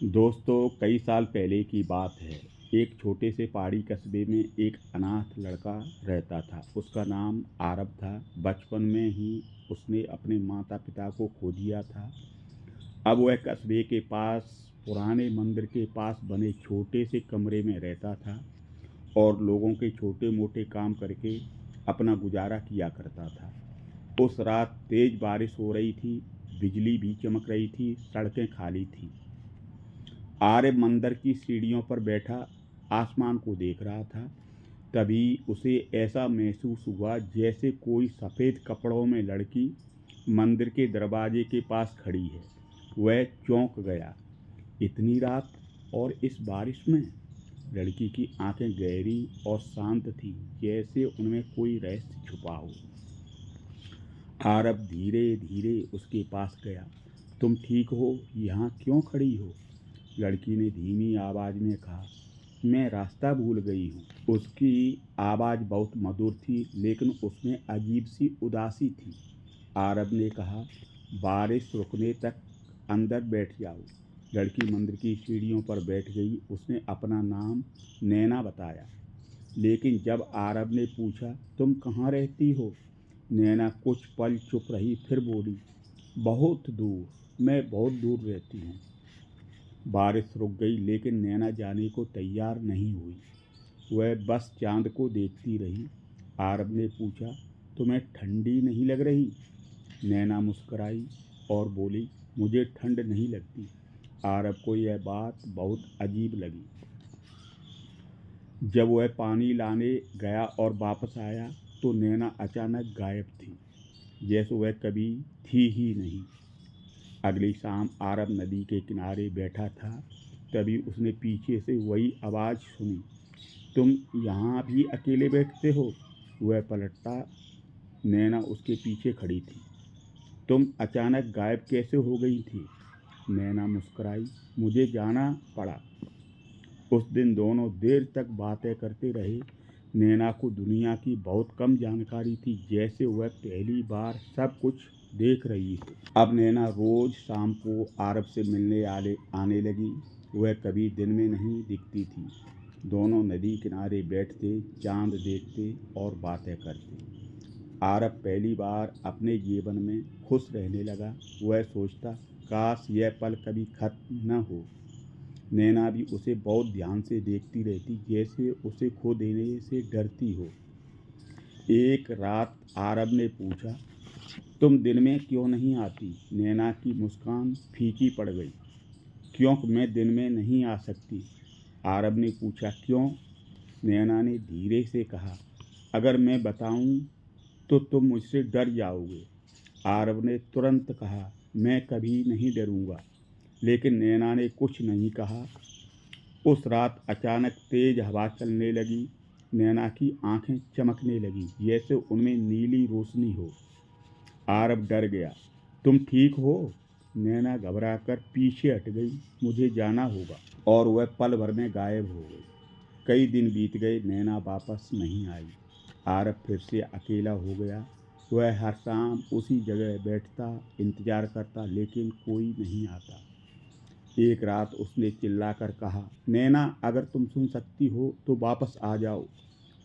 दोस्तों, कई साल पहले की बात है। एक छोटे से पहाड़ी कस्बे में एक अनाथ लड़का रहता था। उसका नाम आरब था। बचपन में ही उसने अपने माता पिता को खो दिया था। अब वह कस्बे के पास पुराने मंदिर के पास बने छोटे से कमरे में रहता था और लोगों के छोटे मोटे काम करके अपना गुजारा किया करता था। उस रात तेज बारिश हो रही थी। बिजली भी चमक रही थी। सड़कें खाली थी। आर्य मंदिर की सीढ़ियों पर बैठा आसमान को देख रहा था। तभी उसे ऐसा महसूस हुआ जैसे कोई सफ़ेद कपड़ों में लड़की मंदिर के दरवाजे के पास खड़ी है। वह चौंक गया। इतनी रात और इस बारिश में? लड़की की आंखें गहरी और शांत थी, जैसे उनमें कोई रहस्य छुपा हो। आरब धीरे धीरे उसके पास गया। तुम ठीक हो? यहाँ क्यों खड़ी हो? लड़की ने धीमी आवाज़ में कहा, मैं रास्ता भूल गई हूँ। उसकी आवाज़ बहुत मधुर थी, लेकिन उसमें अजीब सी उदासी थी। आरब ने कहा, बारिश रुकने तक अंदर बैठ जाओ। लड़की मंदिर की सीढ़ियों पर बैठ गई। उसने अपना नाम नैना बताया। लेकिन जब आरब ने पूछा, तुम कहाँ रहती हो? नैना कुछ पल चुप रही, फिर बोली, बहुत दूर। मैं बहुत दूर रहती हूँ। बारिश रुक गई, लेकिन नैना जाने को तैयार नहीं हुई। वह बस चांद को देखती रही। आरब ने पूछा, तुम्हें ठंडी नहीं लग रही? नैना मुस्कुराई और बोली, मुझे ठंड नहीं लगती। आरब को यह बात बहुत अजीब लगी। जब वह पानी लाने गया और वापस आया तो नैना अचानक गायब थी, जैसे वह कभी थी ही नहीं। अगली शाम आरब नदी के किनारे बैठा था। तभी उसने पीछे से वही आवाज़ सुनी, तुम यहाँ भी अकेले बैठते हो? वह पलटा। नैना उसके पीछे खड़ी थी। तुम अचानक गायब कैसे हो गई थी? नैना मुस्कुराई, मुझे जाना पड़ा। उस दिन दोनों देर तक बातें करते रहे। नैना को दुनिया की बहुत कम जानकारी थी, जैसे वह पहली बार सब कुछ देख रही हो। अब नैना रोज़ शाम को आरब से मिलने आने लगी। वह कभी दिन में नहीं दिखती थी। दोनों नदी किनारे बैठते, चांद देखते और बातें करते। आरब पहली बार अपने जीवन में खुश रहने लगा। वह सोचता, काश यह पल कभी खत्म न हो। नैना भी उसे बहुत ध्यान से देखती रहती, जैसे उसे खो देने से डरती हो। एक रात आरब ने पूछा, तुम दिन में क्यों नहीं आती? नैना की मुस्कान फीकी पड़ गई। क्योंकि मैं दिन में नहीं आ सकती। आरब ने पूछा, क्यों? नैना ने धीरे से कहा, अगर मैं बताऊं तो तुम मुझसे डर जाओगे। आरब ने तुरंत कहा, मैं कभी नहीं डरूंगा। लेकिन नैना ने कुछ नहीं कहा। उस रात अचानक तेज हवा चलने लगी। नैना की आंखें चमकने लगीं, जैसे उनमें नीली रोशनी हो। आरब डर गया। तुम ठीक हो? नैना घबराकर पीछे हट गई। मुझे जाना होगा। और वह पल भर में गायब हो गई। कई दिन बीत गए, नैना वापस नहीं आई। आरब फिर से अकेला हो गया। वह हर शाम उसी जगह बैठता, इंतजार करता, लेकिन कोई नहीं आता। एक रात उसने चिल्लाकर कहा, नैना, अगर तुम सुन सकती हो तो वापस आ जाओ।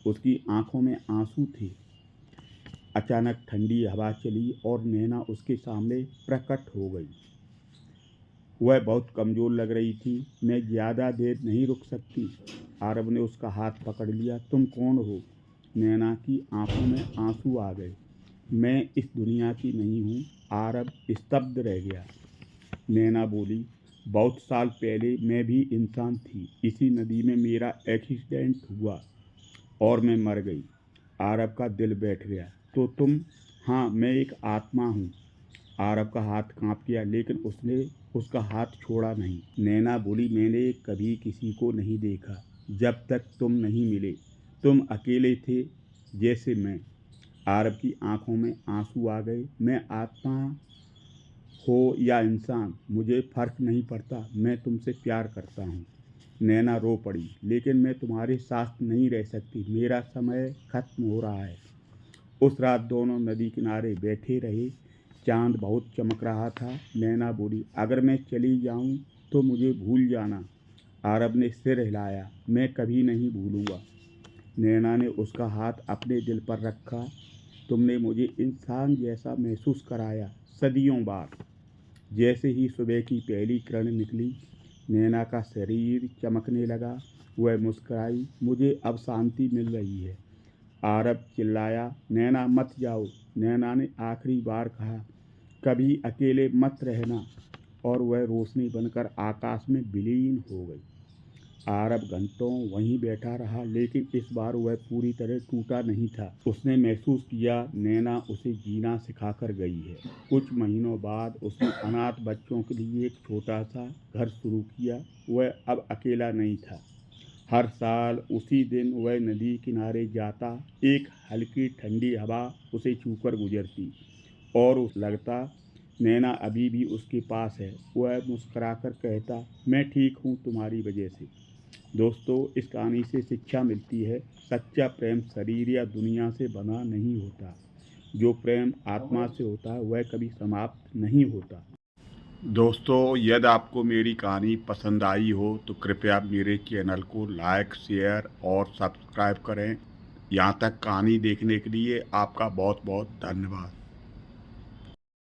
उसकी आंखों में आंसू थे। अचानक ठंडी हवा चली और नैना उसके सामने प्रकट हो गई। वह बहुत कमज़ोर लग रही थी। मैं ज़्यादा देर नहीं रुक सकती। आरब ने उसका हाथ पकड़ लिया। तुम कौन हो? नैना की आंखों में आंसू आ गए। मैं इस दुनिया की नहीं हूँ। आरब स्तब्ध रह गया। नैना बोली, बहुत साल पहले मैं भी इंसान थी। इसी नदी में मेरा एक्सीडेंट हुआ और मैं मर गई। आरब का दिल बैठ गया। तो तुम? हाँ, मैं एक आत्मा हूँ। आरब का हाथ कांप गया, लेकिन उसने उसका हाथ छोड़ा नहीं। नैना बोली, मैंने कभी किसी को नहीं देखा जब तक तुम नहीं मिले। तुम अकेले थे, जैसे मैं। आरब की आंखों में आंसू आ गए। मैं आत्मा हो या इंसान, मुझे फ़र्क नहीं पड़ता। मैं तुमसे प्यार करता हूँ। नैना रो पड़ी, लेकिन मैं तुम्हारे साथ नहीं रह सकती। मेरा समय खत्म हो रहा है। उस रात दोनों नदी किनारे बैठे रहे। चांद बहुत चमक रहा था। नैना बोली, अगर मैं चली जाऊँ तो मुझे भूल जाना। आरब ने सिर हिलाया। मैं कभी नहीं भूलूंगा। नैना ने उसका हाथ अपने दिल पर रखा। तुमने मुझे इंसान जैसा महसूस कराया सदियों बाद। जैसे ही सुबह की पहली किरण निकली, नैना का शरीर चमकने लगा। वह मुस्कुराई। मुझे अब शांति मिल रही है। आरब चिल्लाया, नैना मत जाओ। नैना ने आखिरी बार कहा, कभी अकेले मत रहना। और वह रोशनी बनकर आकाश में विलीन हो गई। आरब घंटों वहीं बैठा रहा, लेकिन इस बार वह पूरी तरह टूटा नहीं था। उसने महसूस किया नैना उसे जीना सिखाकर गई है। कुछ महीनों बाद उसने अनाथ बच्चों के लिए एक छोटा सा घर शुरू किया। वह अब अकेला नहीं था। हर साल उसी दिन वह नदी किनारे जाता। एक हल्की ठंडी हवा उसे छूकर गुजरती और उसे लगता नैना अभी भी उसके पास है। वह मुस्कुराकर कहता, मैं ठीक हूँ तुम्हारी वजह से। दोस्तों, इस कहानी से शिक्षा मिलती है, सच्चा प्रेम शरीर या दुनिया से बना नहीं होता। जो प्रेम आत्मा से होता है वह कभी समाप्त नहीं होता। दोस्तों, यदि आपको मेरी कहानी पसंद आई हो तो कृपया मेरे चैनल को लाइक, शेयर और सब्सक्राइब करें। यहाँ तक कहानी देखने के लिए आपका बहुत बहुत धन्यवाद।